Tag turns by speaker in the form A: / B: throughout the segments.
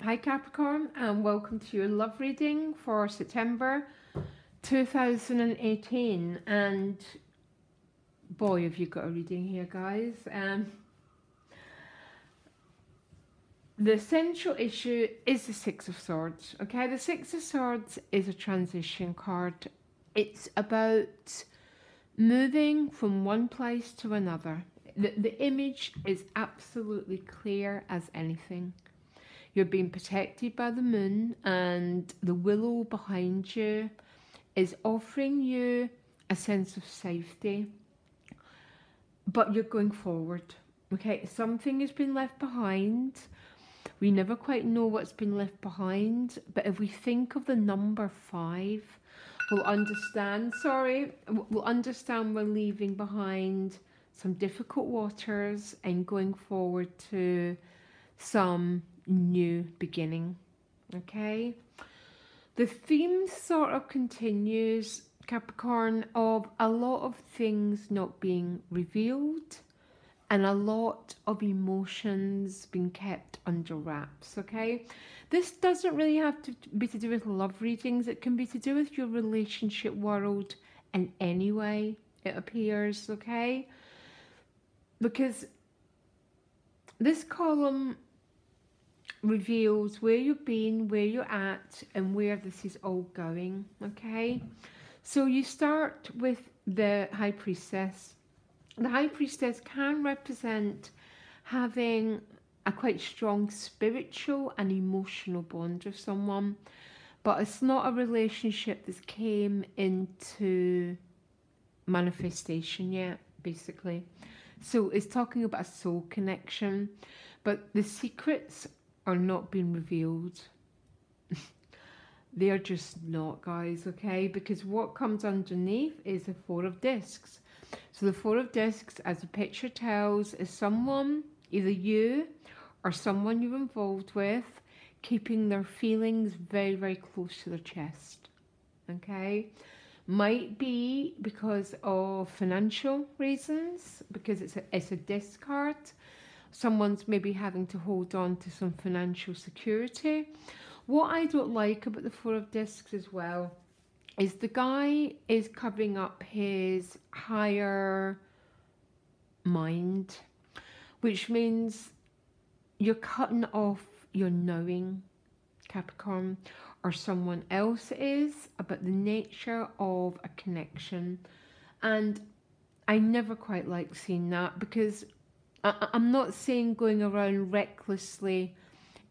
A: Hi Capricorn, and welcome to your love reading for September 2018. And boy, have you got a reading here, guys. The central issue is the Six of Swords. Okay, the Six of Swords is a transition card. It's about moving from one place to another. The image is absolutely clear as anything. You're being protected by the moon, and the willow behind you is offering you a sense of safety, but you're going forward. Okay, something has been left behind. We never quite know what's been left behind, but if we think of the number 5, we'll understand, we'll understand we're leaving behind some difficult waters and going forward to some new beginning. Okay, the theme sort of continues, Capricorn, of a lot of things not being revealed and a lot of emotions being kept under wraps. Okay, this doesn't really have to be to do with love readings. It can be to do with your relationship world in any way, it appears. Okay, because this column reveals where you've been, where you're at, and where this is all going. Okay, so you start with the High Priestess. The High Priestess can represent having a quite strong spiritual and emotional bond with someone, but it's not a relationship that's came into manifestation yet, basically. So it's talking about a soul connection, but the secrets are not being revealed. They are just not, guys, okay? Because what comes underneath is the Four of Discs. So the Four of Discs, as the picture tells, is someone, either you or someone you're involved with, keeping their feelings very, very close to their chest. Okay? Might be because of financial reasons, because it's a disc card. Someone's maybe having to hold on to some financial security. What I don't like about the Four of Discs as well is the guy is covering up his higher mind, which means you're cutting off your knowing, Capricorn, or someone else is, about the nature of a connection. And I never quite like seeing that, because I'm not saying going around recklessly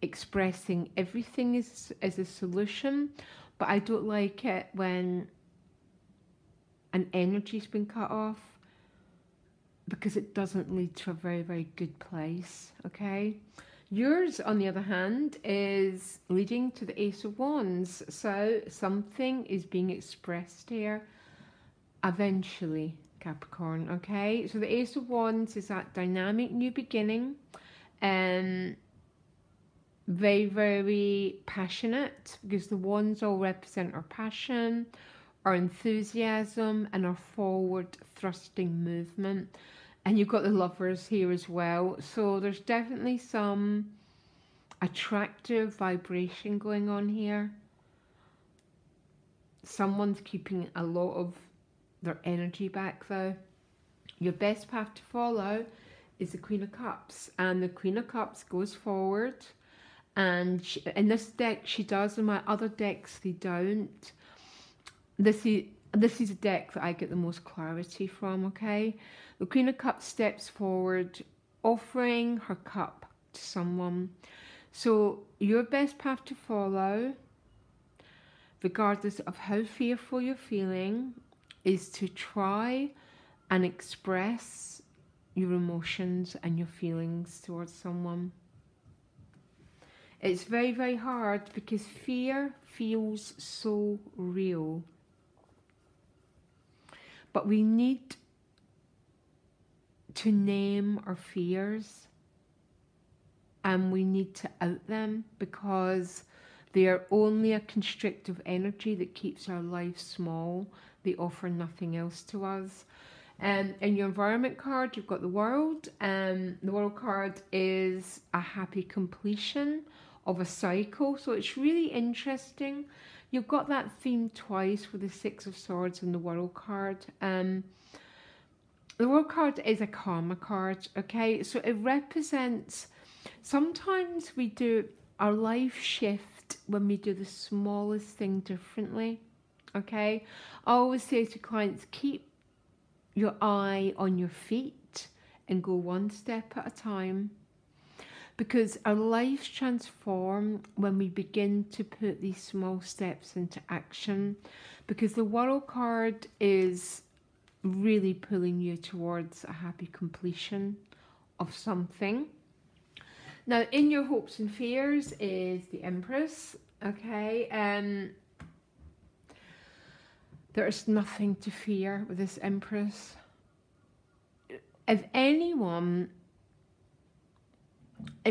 A: expressing everything is a solution, but I don't like it when an energy's been cut off, because it doesn't lead to a very, very good place. Okay, yours, on the other hand, is leading to the Ace of Wands, so something is being expressed here eventually, Capricorn. Okay, so the Ace of Wands is that dynamic new beginning, and very, very passionate, because the wands all represent our passion, our enthusiasm, and our forward thrusting movement. And you've got the Lovers here as well, so there's definitely some attractive vibration going on here. Someone's keeping a lot of their energy back though. Your best path to follow is the Queen of Cups, and the Queen of Cups goes forward, and in this deck she does, in my other decks they don't. This is a deck that I get the most clarity from. Okay, the Queen of Cups steps forward, offering her cup to someone. So your best path to follow, regardless of how fearful you're feeling, is to try and express your emotions and your feelings towards someone. It's very, very hard, because fear feels so real. But we need to name our fears, and we need to out them, because they are only a constrictive energy that keeps our life small. They offer nothing else to us. In your environment card, you've got the World. The World card is a happy completion of a cycle. So it's really interesting. You've got that theme twice with the Six of Swords and the World card. The World card is a karma card, okay? So it represents, sometimes we do our life shift when we do the smallest thing differently, okay? I always say to clients, keep your eye on your feet and go one step at a time, because our lives transform when we begin to put these small steps into action, because the World card is really pulling you towards a happy completion of something. Now, in your hopes and fears is the Empress, okay? There is nothing to fear with this Empress. If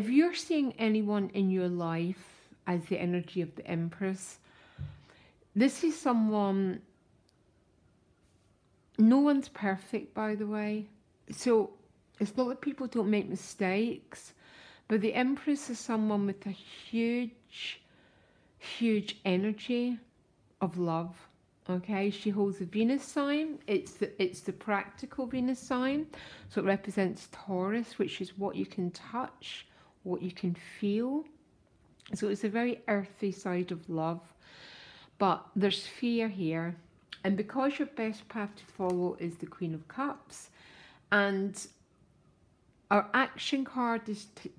A: you're seeing anyone in your life as the energy of the Empress, this is someone, no one's perfect, by the way. So it's not that people don't make mistakes, but the Empress is someone with a huge, huge energy of love. Okay, she holds the Venus sign. It's the practical Venus sign. So it represents Taurus, which is what you can touch, what you can feel. So it's a very earthy side of love. But there's fear here. And because your best path to follow is the Queen of Cups, and our action card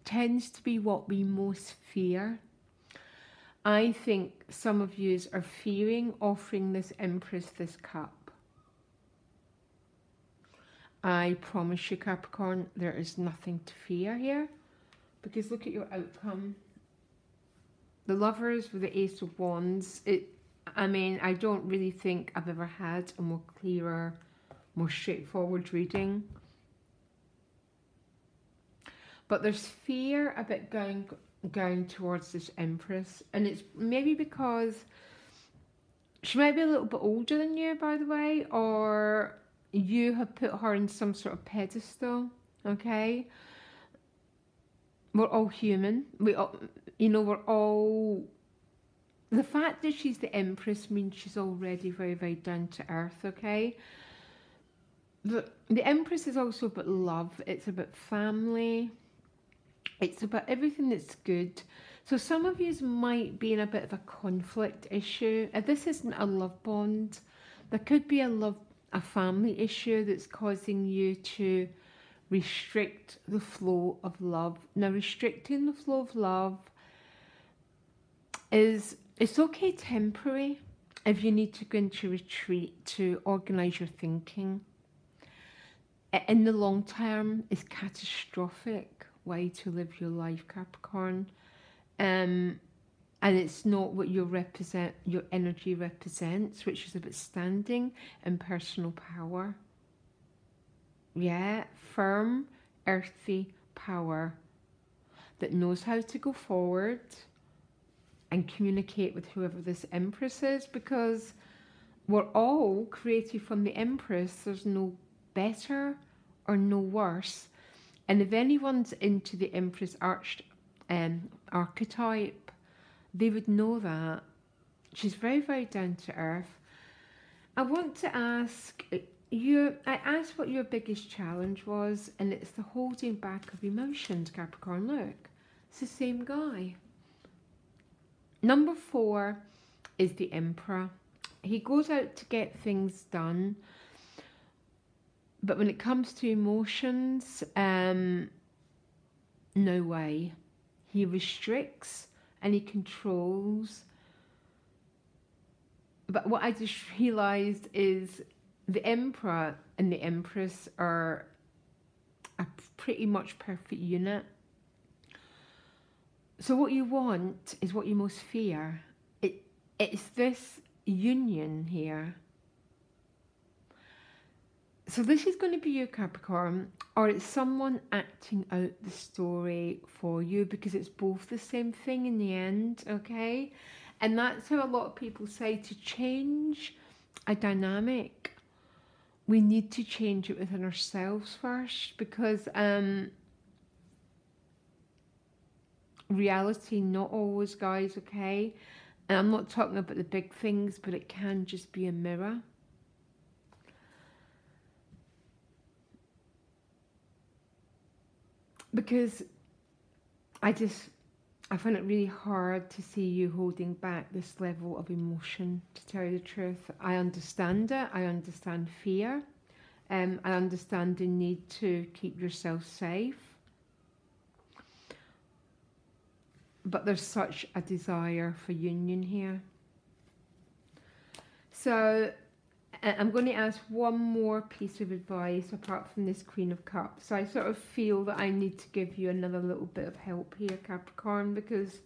A: tends to be what we most fear. I think some of you are fearing offering this Empress this cup. I promise you, Capricorn, there is nothing to fear here, because look at your outcome. The Lovers with the Ace of Wands. I mean, I don't really think I've ever had a more clearer, more straightforward reading. But there's fear about going towards this Empress, and it's maybe because she might be a little bit older than you, by the way, or you have put her in some sort of pedestal, okay? We're all human. We're all... The fact that she's the Empress means she's already very, very down to earth, okay? The Empress is also about love. It's about family. It's about everything that's good. So some of you might be in a bit of a conflict issue. If this isn't a love bond, there could be a family issue that's causing you to restrict the flow of love. Now, restricting the flow of love it's okay temporary if you need to go into retreat to organise your thinking. In the long term, it's catastrophic way to live your life, Capricorn. And it's not what your energy represents, which is about standing and personal power. Yeah, firm, earthy power that knows how to go forward and communicate with whoever this Empress is, because we're all created from the Empress. There's no better or no worse. And if anyone's into the Empress archetype, they would know that. She's very, very down to earth. I want to ask you, I asked what your biggest challenge was, and it's the holding back of emotions, Capricorn. Look, it's the same guy. Number 4 is the Emperor. He goes out to get things done, but when it comes to emotions, no way. He restricts and he controls. But what I just realised is the Emperor and the Empress are a pretty much perfect unit. So what you want is what you most fear. It's this union here. So this is going to be you, Capricorn, or it's someone acting out the story for you, because it's both the same thing in the end, okay? And that's how a lot of people say, to change a dynamic, we need to change it within ourselves first, because reality, not always, guys, okay? And I'm not talking about the big things, but it can just be a mirror. Because I find it really hard to see you holding back this level of emotion, to tell you the truth. I understand it. I understand fear. I understand the need to keep yourself safe. But there's such a desire for union here. So I'm going to ask one more piece of advice apart from this Queen of Cups. So I sort of feel that I need to give you another little bit of help here, Capricorn, because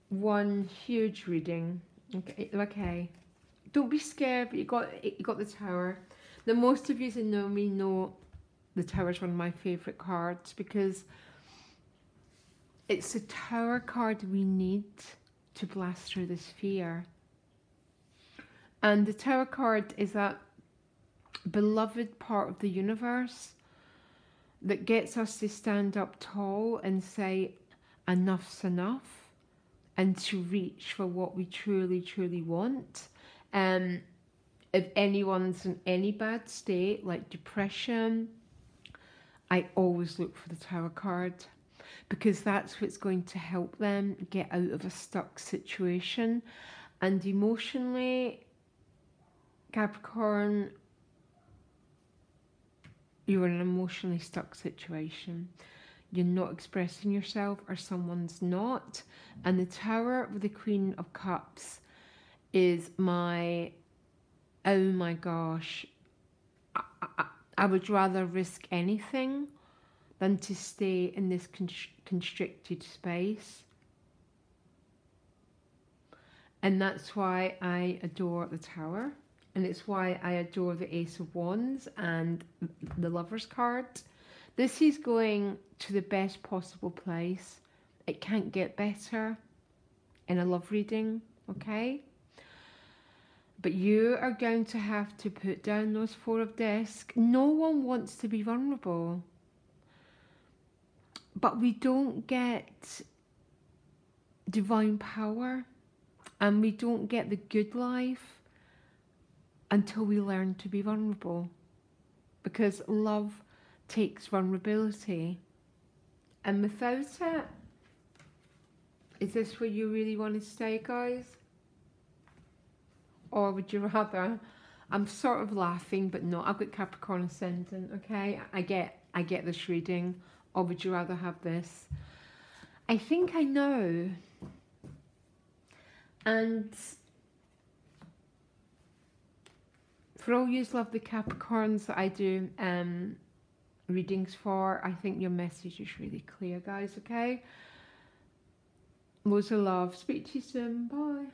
A: one huge reading. Okay. Don't be scared, but you got the Tower. Now, most of you that know me know the Tower is one of my favourite cards, because it's the Tower card we need to blast through this fear. And the Tower card is that beloved part of the universe that gets us to stand up tall and say enough's enough, and to reach for what we truly, truly want. If anyone's in any bad state, like depression, I always look for the Tower card, because that's what's going to help them get out of a stuck situation. And emotionally, Capricorn, you're in an emotionally stuck situation. You're not expressing yourself, or someone's not. And the Tower with the Queen of Cups is my, oh my gosh, I would rather risk anything than to stay in this constricted space. And that's why I adore the Tower. And it's why I adore the Ace of Wands and the Lover's card. This is going to the best possible place. It can't get better in a love reading, okay? But you are going to have to put down those Four of Discs. No one wants to be vulnerable. But we don't get divine power, and we don't get the good life until we learn to be vulnerable. Because love takes vulnerability. And without it, is this where you really want to stay, guys? Or would you rather, I'm sort of laughing, but no, I've got Capricorn ascendant, okay? I get this reading. Or would you rather have this? I think I know. And for all you lovely Capricorns that I do readings for, I think your message is really clear, guys, okay? Loads of love. Speak to you soon. Bye.